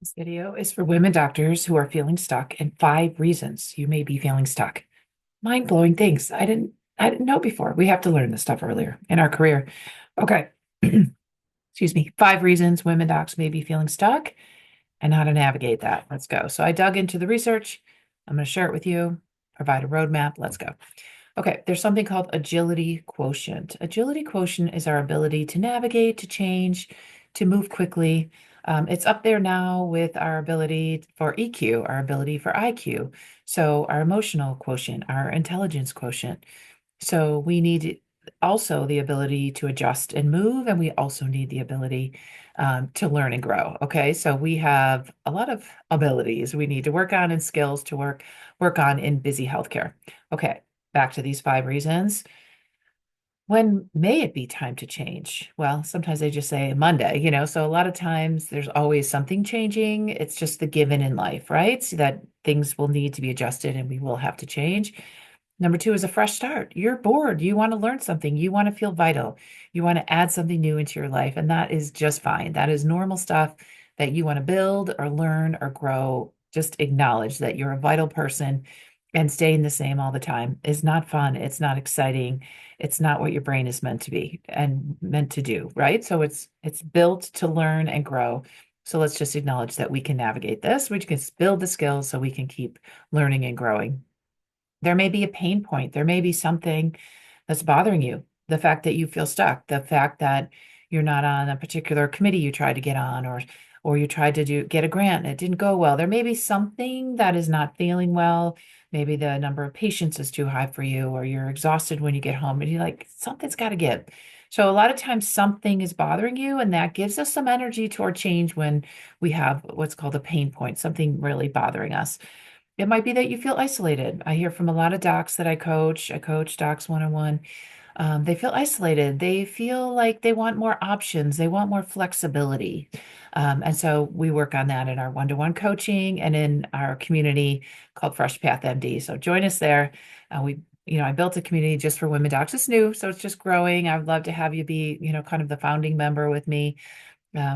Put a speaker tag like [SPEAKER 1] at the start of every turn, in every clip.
[SPEAKER 1] This video is for women doctors who are feeling stuck and 5 reasons you may be feeling stuck. Mind-blowing things I didn't know before. We have to learn this stuff earlier in our career. Okay. Excuse me. 5 reasons women docs may be feeling stuck and how to navigate that. Let's go. So I dug into the research. I'm going to share it with you, provide a roadmap. Let's go. Okay, there's something called agility quotient. Agility quotient is our ability to navigate, to change, to move quickly. It's up there now with our ability for EQ, our ability for IQ. So our emotional quotient, our intelligence quotient. So we need also the ability to adjust and move, and we also need the ability to learn and grow. Okay, so we have a lot of abilities we need to work on and skills to work on in busy healthcare. Okay, back to these 5 reasons. When may it be time to change? Well, sometimes they just say Monday, so a lot of times there's always something changing. It's just the given in life, right? So that things will need to be adjusted and we will have to change. Number 2 is a fresh start. You're bored. You want to learn something. You want to feel vital. You want to add something new into your life. And that is just fine. That is normal stuff that you want to build or learn or grow. Just acknowledge that you're a vital person, and staying the same all the time is not fun. It's not exciting. It's not what your brain is meant to be and meant to do, right? So it's built to learn and grow. So let's just acknowledge that we can navigate this. We can build the skills so we can keep learning and growing. There may be a pain point. There may be something that's bothering you. The fact that you feel stuck, the fact that you're not on a particular committee you tried to get on, or you tried to get a grant and it didn't go well. There may be something that is not feeling well. Maybe the number of patients is too high for you, or you're exhausted when you get home and you're like, something's got to give. So a lot of times something is bothering you, and that gives us some energy toward change when we have what's called a pain point, something really bothering us. It might be that you feel isolated. I hear from a lot of docs that I coach. I coach docs one-on-one. They feel isolated. They feel like they want more options. They want more flexibility. And so we work on that in our one-to-one coaching and in our community called Fresh Path MD. So join us there. I built a community just for women docs. It's new, so it's just growing. I would love to have you be, kind of the founding member with me.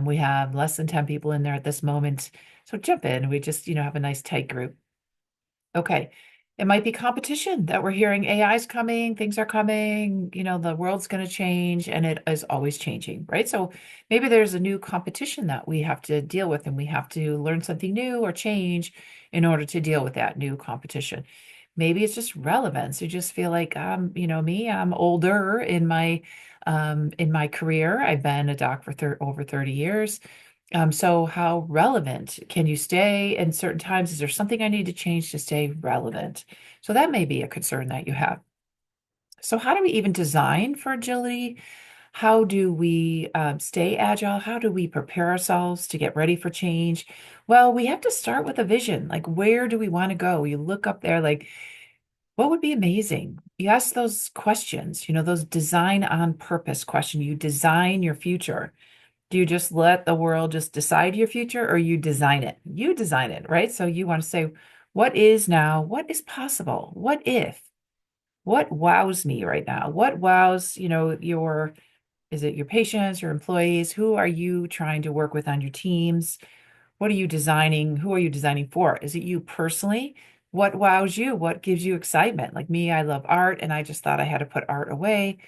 [SPEAKER 1] We have less than 10 people in there at this moment. So jump in. We just, have a nice tight group. Okay. It might be competition that we're hearing AI is coming, things are coming, the world's going to change and it is always changing, right? So maybe there's a new competition that we have to deal with and we have to learn something new or change in order to deal with that new competition. Maybe it's just relevance. You just feel like I'm older in my career. I've been a doc for over 30 years. So how relevant can you stay in certain times? Is there something I need to change to stay relevant? So that may be a concern that you have. So how do we even design for agility? How do we stay agile? How do we prepare ourselves to get ready for change? Well, we have to start with a vision. Like, where do we want to go? You look up there, like, what would be amazing? You ask those questions, those design on purpose question. You design your future. Do you just let the world just decide your future, or you design it? You design it, right? So you want to say, what is now? What is possible? What if? What wows me right now? What wows, is it your patients, your employees? Who are you trying to work with on your teams? What are you designing? Who are you designing for? Is it you personally? What wows you? What gives you excitement? Like me, I love art, and I just thought I had to put art away,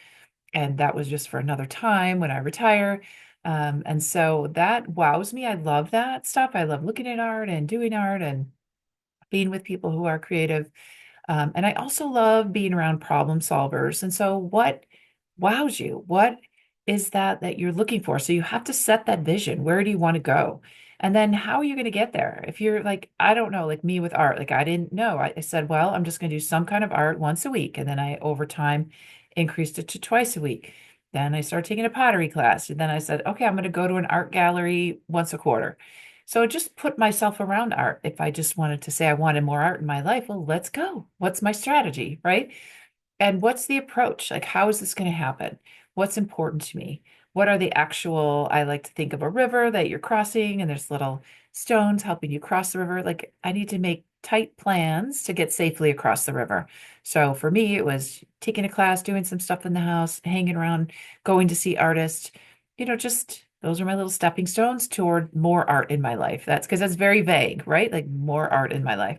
[SPEAKER 1] and that was just for another time when I retire. And so that wows me. I love that stuff. I love looking at art and doing art and being with people who are creative. And I also love being around problem solvers. And so what wows you? What is that you're looking for? So you have to set that vision. Where do you want to go? And then how are you going to get there? If you're like, I don't know, like me with art, like I didn't know. I said, well, I'm just going to do some kind of art once a week. And then I, over time, increased it to twice a week. Then I started taking a pottery class. And then I said, okay, I'm going to go to an art gallery once a quarter. So I just put myself around art. If I just wanted to say I wanted more art in my life, well, let's go. What's my strategy, right? And what's the approach? Like, how is this going to happen? What's important to me? What are the actual, I like to think of a river that you're crossing, and there's little stones helping you cross the river. Like, I need to make tight plans to get safely across the river. So for me, it was taking a class, doing some stuff in the house, hanging around, going to see artists, just Those are my little stepping stones toward more art in my life. That's because that's very vague, right? Like more art in my life.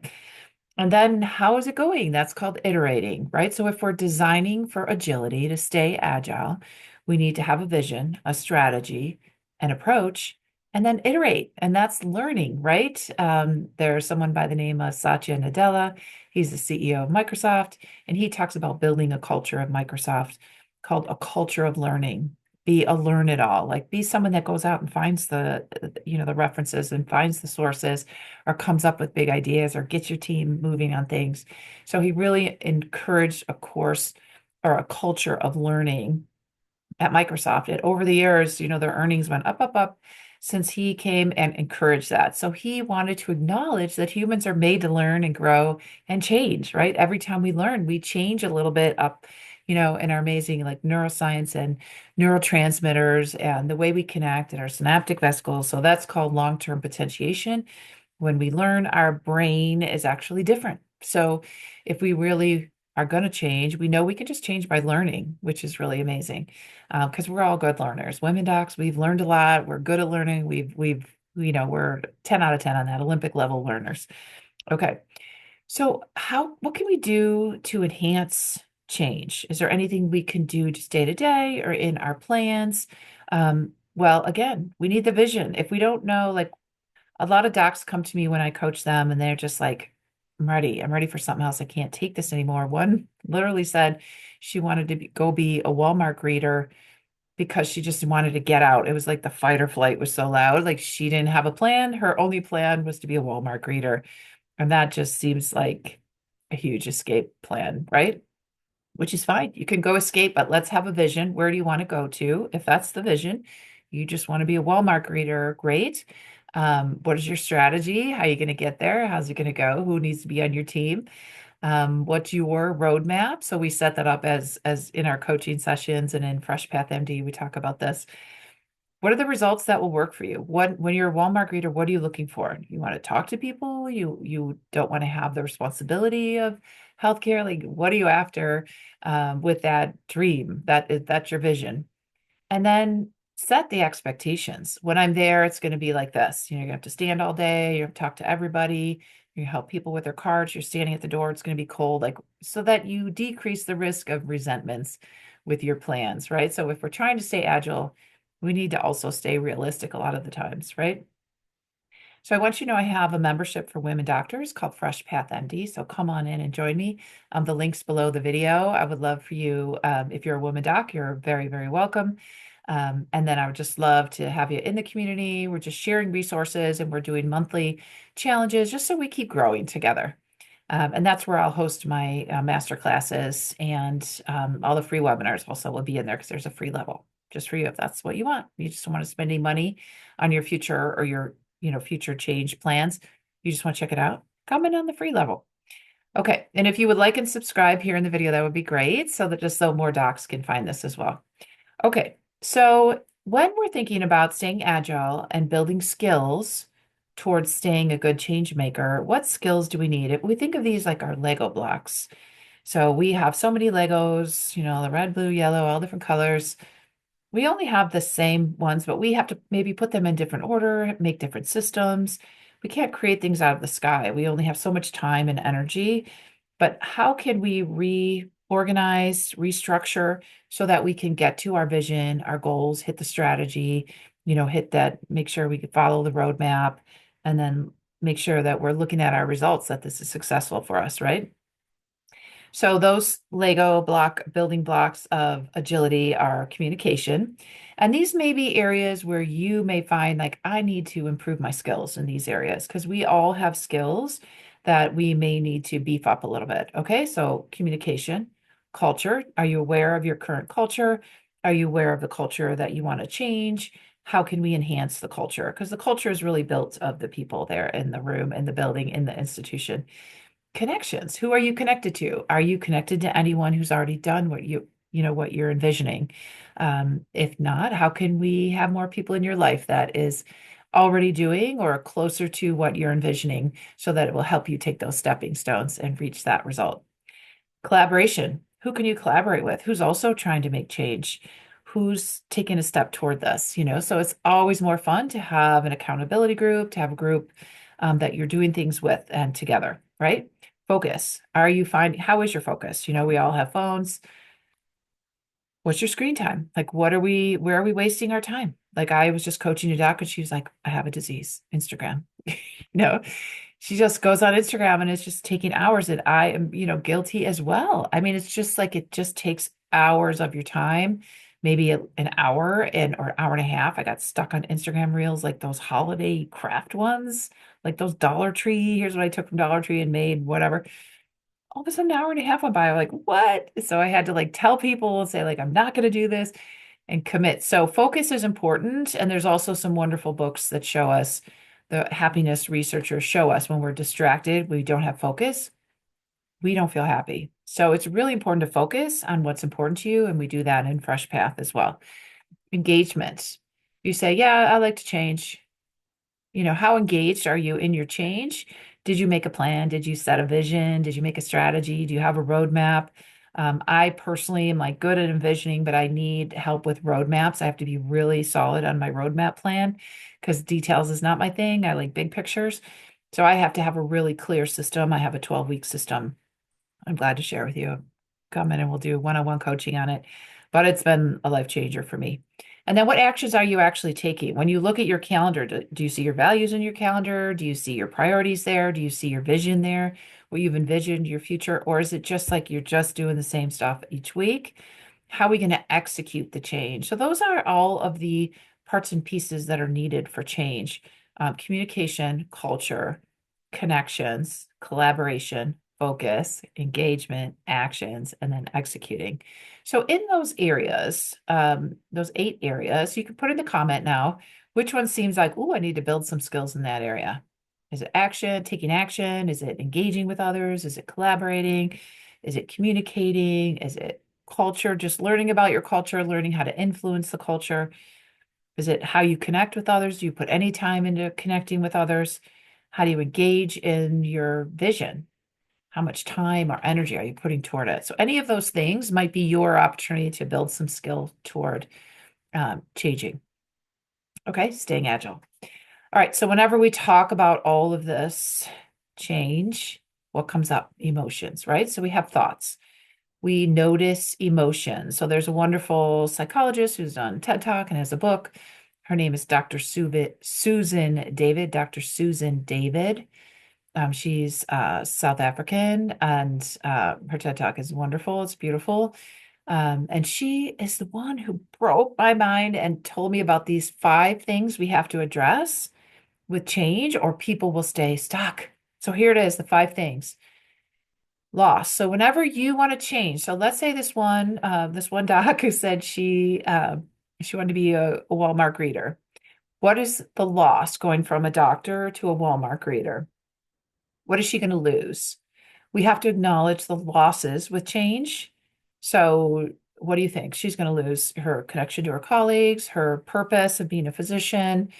[SPEAKER 1] And then how is it going? That's called iterating, right? So if we're designing for agility to stay agile, we need to have a vision, a strategy, an approach, and then iterate. And that's learning, right? There's someone by the name of Satya Nadella. He's the CEO of Microsoft, and he talks about building a culture of Microsoft called a culture of learning. Be a learn it all, like be someone that goes out and finds the references and finds the sources or comes up with big ideas or gets your team moving on things. So he really encouraged a course or a culture of learning at Microsoft. And over the years, their earnings went up, up, up since he came and encouraged that. So he wanted to acknowledge that humans are made to learn and grow and change, right? Every time we learn, we change a little bit up, in our amazing like neuroscience and neurotransmitters and the way we connect and our synaptic vesicles. So that's called long-term potentiation. When we learn, our brain is actually different. So if we really are going to change, we know we can just change by learning, which is really amazing because we're all good learners. Women docs, we've learned a lot. We're good at learning. We're 10 out of 10 on that Olympic level learners. Okay. So what can we do to enhance change? Is there anything we can do just day to day or in our plans? Well, again, we need the vision. If we don't know, like a lot of docs come to me when I coach them and they're just like, I'm ready. I'm ready for something else. I can't take this anymore. One literally said she wanted to go be a Walmart greeter because she just wanted to get out. It was like the fight or flight was so loud. Like she didn't have a plan. Her only plan was to be a Walmart greeter. And that just seems like a huge escape plan, right? Which is fine. You can go escape, but let's have a vision. Where do you want to go to? If that's the vision, you just want to be a Walmart greeter, great. What is your strategy? How are you going to get there? How's it going to go? Who needs to be on your team? What's your roadmap? So we set that up as in our coaching sessions and in Fresh Path MD, we talk about this. What are the results that will work for you? When you're a Walmart greeter, what are you looking for? You want to talk to people? You don't want to have the responsibility of healthcare? Like, what are you after with that dream? That's your vision. And then set the expectations. When I'm there, it's going to be like this. You have to stand all day, you have to talk to everybody, you help people with their carts, you're standing at the door, it's going to be cold, like so that you decrease the risk of resentments with your plans, right? So if we're trying to stay agile, we need to also stay realistic a lot of the times, right? So I want you to know I have a membership for women doctors called Fresh Path MD. So come on in and join me. The link's below the video. I would love for you, if you're a woman doc, you're very, very welcome. And then I would just love to have you in the community. We're just sharing resources and we're doing monthly challenges just so we keep growing together. And that's where I'll host my master classes and all the free webinars also will be in there because there's a free level just for you if that's what you want. You just don't want to spend any money on your future or your future change plans. You just want to check it out. Comment on the free level. Okay. And if you would like and subscribe here in the video, that would be great so that just so more docs can find this as well. Okay. So when we're thinking about staying agile and building skills towards staying a good change maker, what skills do we need? If we think of these like our Lego blocks. So we have so many Legos, the red, blue, yellow, all different colors. We only have the same ones, but we have to maybe put them in different order, make different systems. We can't create things out of the sky. We only have so much time and energy. But how can we reorganize, restructure so that we can get to our vision, our goals, hit the strategy, hit that, make sure we can follow the roadmap, and then make sure that we're looking at our results, that this is successful for us, right? So those Lego block building blocks of agility are communication. And these may be areas where you may find like, I need to improve my skills in these areas because we all have skills that we may need to beef up a little bit. Okay, so communication, culture. Are you aware of your current culture? Are you aware of the culture that you want to change? How can we enhance the culture? Because the culture is really built of the people there in the room, in the building, in the institution. Connections. Who are you connected to? Are you connected to anyone who's already done what you're envisioning? If not, how can we have more people in your life that is already doing or closer to what you're envisioning so that it will help you take those stepping stones and reach that result? Collaboration. Who can you collaborate with? Who's also trying to make change? who's taking a step toward this, So it's always more fun to have an accountability group, to have a group that you're doing things with and together, right? Focus. How is your focus? We all have phones. What's your screen time? Like, where are we wasting our time? Like, I was just coaching a doc and she was like, I have a disease, Instagram. No, she just goes on Instagram and it's just taking hours. And I am, guilty as well. I mean, it's just like it just takes hours of your time, maybe an hour or hour and a half. I got stuck on Instagram reels, like those holiday craft ones, like those Dollar Tree. Here's what I took from Dollar Tree and made, whatever. All of a sudden, an hour and a half went by. I'm like, what? So I had to like tell people and say, like, I'm not going to do this and commit. So focus is important. And there's also some wonderful books that show us, the happiness researchers show us when we're distracted, we don't have focus, we don't feel happy. So it's really important to focus on what's important to you. And we do that in Fresh Path as well. Engagement. You say, yeah, I like to change. How engaged are you in your change? Did you make a plan? Did you set a vision? Did you make a strategy? Do you have a roadmap? I personally am like good at envisioning, but I need help with roadmaps. I have to be really solid on my roadmap plan because details is not my thing. I like big pictures. So I have to have a really clear system. I have a 12-week system. I'm glad to share with you. Come in and we'll do one-on-one coaching on it. But it's been a life changer for me. And then what actions are you actually taking? When you look at your calendar, do you see your values in your calendar? Do you see your priorities there? Do you see your vision there, what you've envisioned your future? Or is it just like you're just doing the same stuff each week? How are we going to execute the change? So those are all of the parts and pieces that are needed for change. Communication, culture, connections, collaboration, focus, engagement, actions, and then executing. So in those areas, those 8 areas, you can put in the comment now, which one seems like, oh, I need to build some skills in that area. Is it taking action? Is it engaging with others? Is it collaborating? Is it communicating? Is it culture? Just learning about your culture, learning how to influence the culture. Is it how you connect with others? Do you put any time into connecting with others? How do you engage in your vision? How much time or energy are you putting toward it? So any of those things might be your opportunity to build some skill toward changing. Okay, staying agile. All right, so whenever we talk about all of this change, what comes up? Emotions, right? So we have thoughts. We notice emotions. So there's a wonderful psychologist who's done TED Talk and has a book. Her name is Dr. Susan David, Dr. Susan David. She's South African, and her TED Talk is wonderful. It's beautiful. And she is the one who broke my mind and told me about these 5 things we have to address with change, or people will stay stuck. So here it is, the 5 things. Loss. So whenever you want to change, so let's say this one doc who said she wanted to be a Walmart greeter. What is the loss going from a doctor to a Walmart greeter? What is she going to lose? We have to acknowledge the losses with change. So, what do you think? She's going to lose her connection to her colleagues, her purpose of being a physician,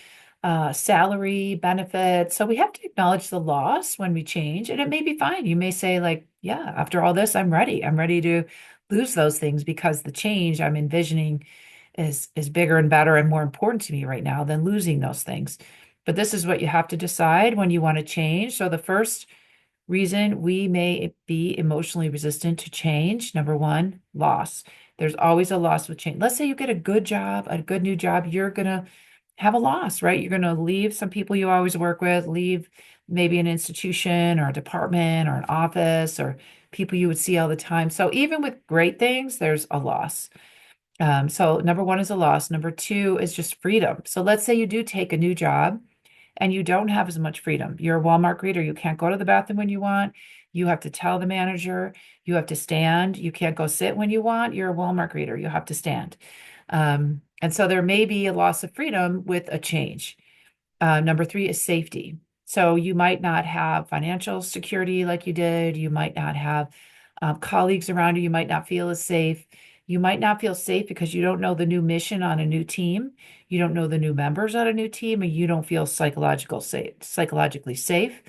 [SPEAKER 1] salary, benefits. So, we have to acknowledge the loss when we change, and it may be fine. You may say, like, yeah, after all this, I'm ready. I'm ready to lose those things because the change I'm envisioning is bigger and better and more important to me right now than losing those things. But this is what you have to decide when you want to change. So the first reason we may be emotionally resistant to change, number one, loss. There's always a loss with change. Let's say you get a good job, a good new job, you're going to have a loss, right? You're going to leave some people you always work with, leave maybe an institution or a department or an office or people you would see all the time. So even with great things, there's a loss. So number one is a loss. Number two is just freedom. So let's say you do take a new job and you don't have as much freedom. You're a Walmart greeter. You can't go to the bathroom when you want. You have to tell the manager. You have to stand. You can't go sit when you want. You're a Walmart greeter. You have to stand. And so there may be a loss of freedom with a change. Number three is safety. So you might not have financial security like you did. You might not have colleagues around you. You might not feel as safe. You might not feel safe because you don't know the new mission on a new team. You don't know the new members on a new team, and you don't feel psychologically safe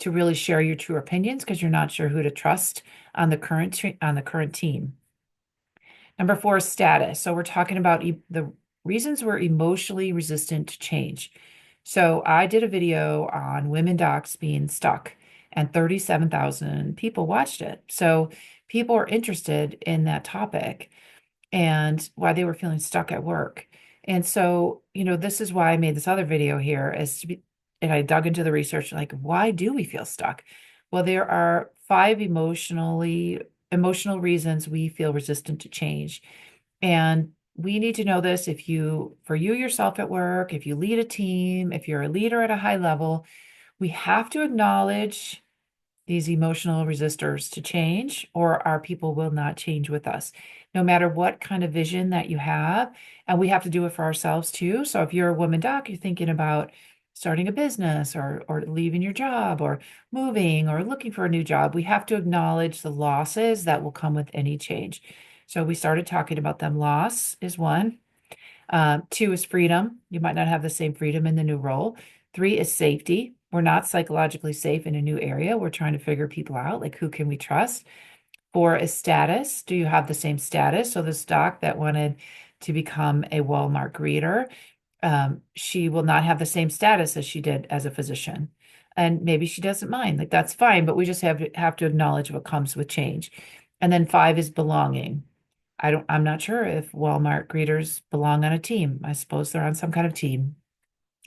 [SPEAKER 1] to really share your true opinions because you're not sure who to trust on the current team. Number four is status. So we're talking about the reasons we're emotionally resistant to change. So I did a video on women docs being stuck, and 37,000 people watched it. So people are interested in that topic and why they were feeling stuck at work. And so, this is why I made this other video here and I dug into the research, like, why do we feel stuck? Well, there are five emotional reasons we feel resistant to change. And we need to know this for you yourself at work, if you lead a team, if you're a leader at a high level, we have to acknowledge these emotional resistors to change, or our people will not change with us, no matter what kind of vision that you have. And we have to do it for ourselves too. So if you're a woman doc, you're thinking about starting a business or leaving your job or moving or looking for a new job, we have to acknowledge the losses that will come with any change. So we started talking about them. Loss is one. Two is freedom. You might not have the same freedom in the new role. Three is safety. We're not psychologically safe in a new area. We're trying to figure people out, like who can we trust? Four is status. Do you have the same status? So the doc that wanted to become a Walmart greeter, she will not have the same status as she did as a physician. And maybe she doesn't mind. Like that's fine, but we just have to acknowledge what comes with change. And then five is belonging. I'm not sure if Walmart greeters belong on a team. I suppose they're on some kind of team.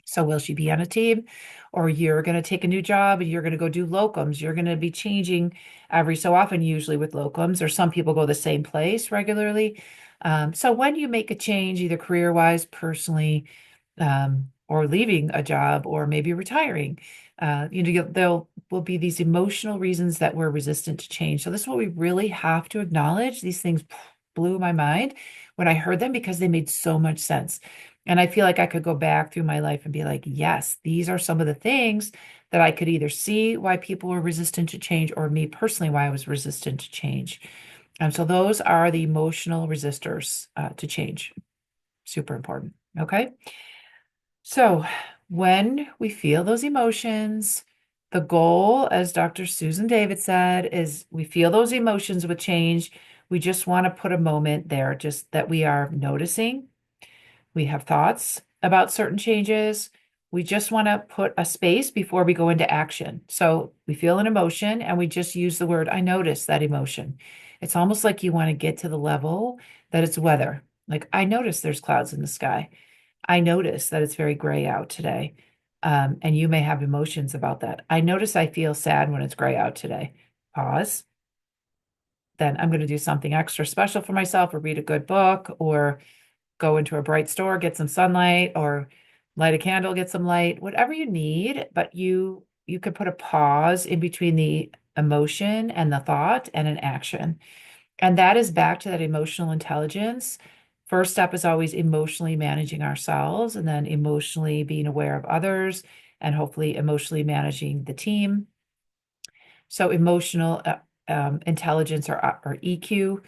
[SPEAKER 1] So will she be on a team? Or you're going to take a new job and you're going to go do locums. You're going to be changing every so often, usually with locums, or some people go the same place regularly. So when you make a change, either career-wise, personally, or leaving a job, or maybe retiring, there will be these emotional reasons that we're resistant to change. So this is what we really have to acknowledge. These things blew my mind when I heard them because they made so much sense. And I feel like I could go back through my life and be like, yes, these are some of the things that I could either see why people were resistant to change, or me personally, why I was resistant to change. So those are the emotional resistors to change. Super important. Okay. So when we feel those emotions, the goal, as Dr. Susan David said, is we feel those emotions with change. We just want to put a moment there, just that we are noticing. We have thoughts about certain changes. We just want to put a space before we go into action. So we feel an emotion and we just use the word, I notice that emotion. It's almost like you want to get to the level that it's weather. Like, I notice there's clouds in the sky. I notice that it's very gray out today. And you may have emotions about that. I notice I feel sad when it's gray out today. Pause. Then I'm going to do something extra special for myself, or read a good book, or go into a bright store, get some sunlight, or light a candle, get some light, whatever you need. But you could put a pause in between the emotion and the thought and an action. And that is back to that emotional intelligence. First step is always emotionally managing ourselves, and then emotionally being aware of others, and hopefully emotionally managing the team. So emotional intelligence, or EQ,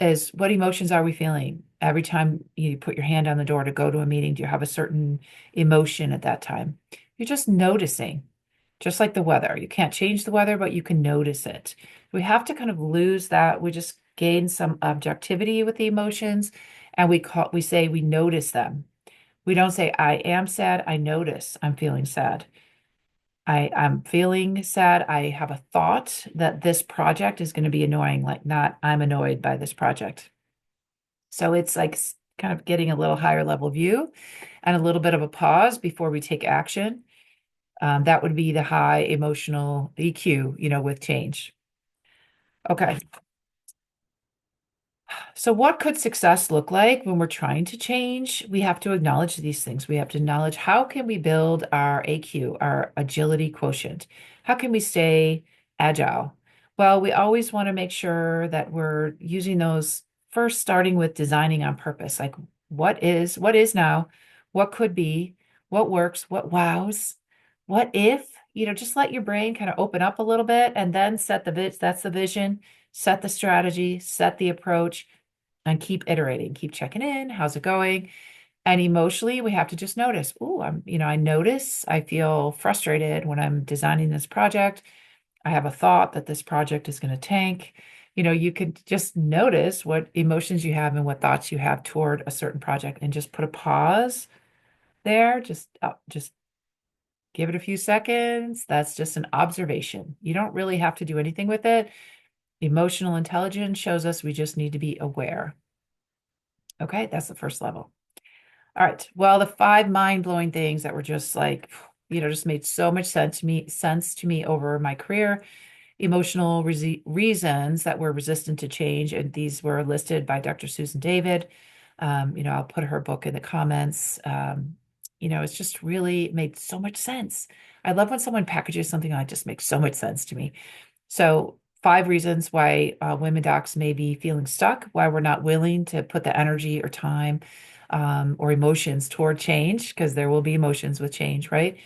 [SPEAKER 1] is what emotions are we feeling? Every time you put your hand on the door to go to a meeting, do you have a certain emotion at that time? You're just noticing, just like the weather. You can't change the weather, but you can notice it. We have to kind of lose that. We just gain some objectivity with the emotions, and we say we notice them. We don't say, I am sad. I notice I'm feeling sad. I'm feeling sad. I have a thought that this project is going to be annoying, like not I'm annoyed by this project. So it's like kind of getting a little higher level view and a little bit of a pause before we take action. That would be the high emotional EQ, with change. Okay. So, what could success look like when we're trying to change? We have to acknowledge these things. We have to acknowledge, how can we build our AQ, our agility quotient? How can we stay agile? Well, we always want to make sure that we're using those first, starting with designing on purpose. Like, what is now, what could be, what works, what wows, what if, just let your brain kind of open up a little bit, and then that's the vision, set the strategy, set the approach, and keep iterating, keep checking in. How's it going? And emotionally, we have to just notice, I notice I feel frustrated when I'm designing this project. I have a thought that this project is going to tank. You could just notice what emotions you have and what thoughts you have toward a certain project and just put a pause there. Just give it a few seconds. That's just an observation. You don't really have to do anything with it. Emotional intelligence shows us we just need to be aware. Okay, that's the first level. All right. Well, the five mind-blowing things that were just like, just made so much sense to me over my career. Emotional reasons that were resistant to change, and these were listed by Dr. Susan David. I'll put her book in the comments. It's just really made so much sense. I love when someone packages something that just makes so much sense to me. So, five reasons why women docs may be feeling stuck, why we're not willing to put the energy or time or emotions toward change, because there will be emotions with change, right?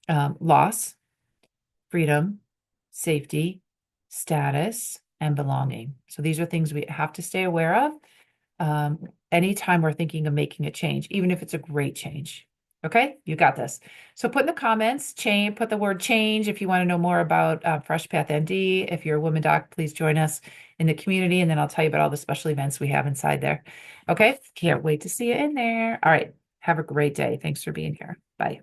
[SPEAKER 1] Loss, freedom, safety, status, and belonging. So these are things we have to stay aware of anytime we're thinking of making a change, even if it's a great change. Okay, you got this. So put in the comments, put the word change if you want to know more about Fresh Path ND. If you're a woman doc, please join us in the community, and then I'll tell you about all the special events we have inside there. Okay, can't wait to see you in there. All right, have a great day. Thanks for being here. Bye.